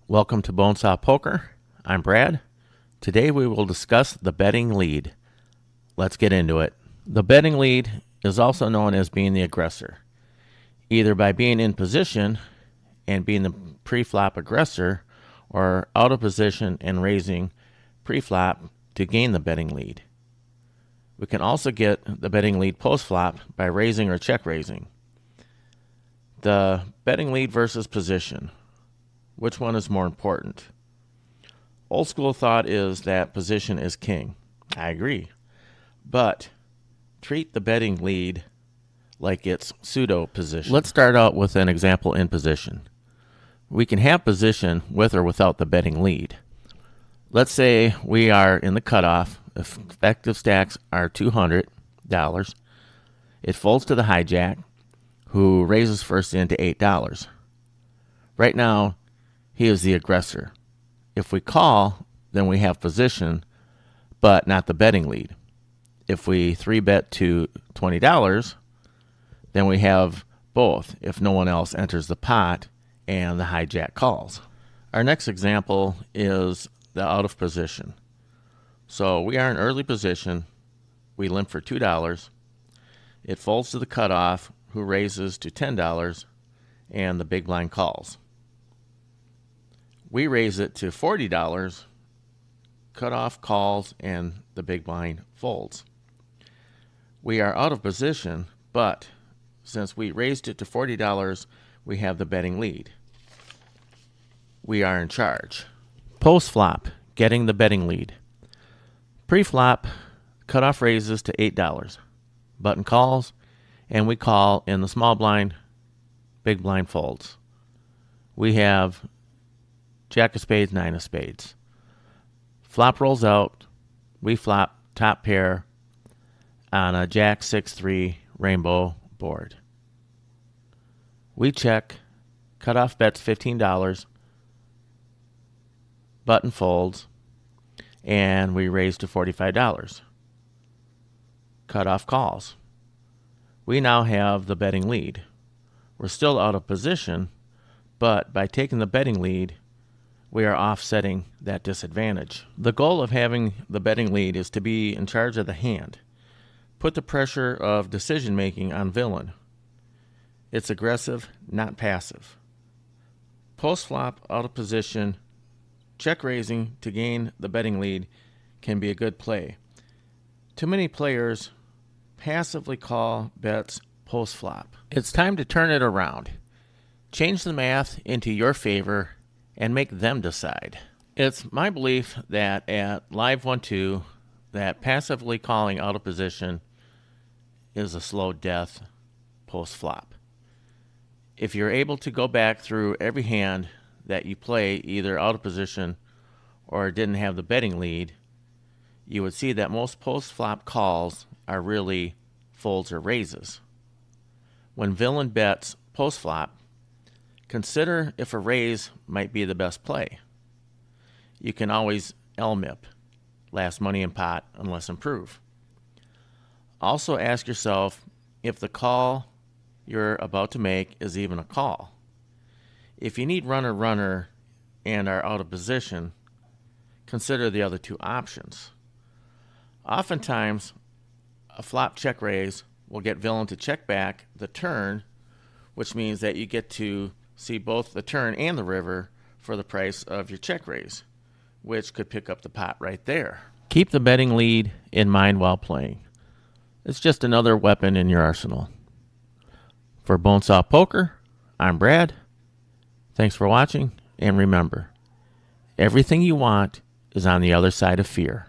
Welcome to Bonesaw Poker. I'm Brad. Today we will discuss the betting lead. Let's get into it. The betting lead is also known as being the aggressor, either by being in position and being the pre-flop aggressor, or out of position and raising pre-flop to gain the betting lead. We can also get the betting lead post-flop by raising or check raising. The betting lead versus position. Which one is more important? Old school thought is that position is king. I agree. But treat the betting lead like it's pseudo position. Let's start out with an example in position. We can have position with or without the betting lead. Let's say we are in the cutoff. Effective stacks are $200. It folds to the hijack, who raises first into $8. Right now, he is the aggressor. If we call, then we have position, but not the betting lead. If we 3-bet to $20, then we have both if no one else enters the pot and the hijack calls. Our next example is the out of position. So we are in early position. We limp for $2. It folds to the cutoff, who raises to $10, and the big blind calls. We raise it to $40, cutoff calls, and the big blind folds. We are out of position, but since we raised it to $40, we have the betting lead. We are in charge. Post-flop, getting the betting lead. Pre-flop, cutoff raises to $8. Button calls, and we call in the small blind, big blind folds. We have Jack of spades, 9 of spades. Flop rolls out. We flop top pair on a Jack 6-3 rainbow board. We check. Cutoff bets $15. Button folds. And we raise to $45. Cutoff calls. We now have the betting lead. We're still out of position, but by taking the betting lead, we are offsetting that disadvantage. The goal of having the betting lead is to be in charge of the hand. Put the pressure of decision-making on villain. It's aggressive, not passive. Post-flop, out of position, check raising to gain the betting lead can be a good play. Too many players passively call bets post-flop. It's time to turn it around. Change the math into your favor and make them decide. It's my belief that at Live 1-2, that passively calling out of position is a slow death post-flop. If you're able to go back through every hand that you play either out of position or didn't have the betting lead, you would see that most post-flop calls are really folds or raises. When villain bets post-flop, consider if a raise might be the best play. You can always LMIP, last money in pot unless improved. Also ask yourself if the call you're about to make is even a call. If you need runner and are out of position, consider the other two options. Oftentimes, a flop check raise will get villain to check back the turn, which means that you get to see both the turn and the river for the price of your check raise, which could pick up the pot right there. Keep the betting lead in mind while playing. It's just another weapon in your arsenal. For Bonesaw Poker, I'm Brad. Thanks for watching, and remember, everything you want is on the other side of fear.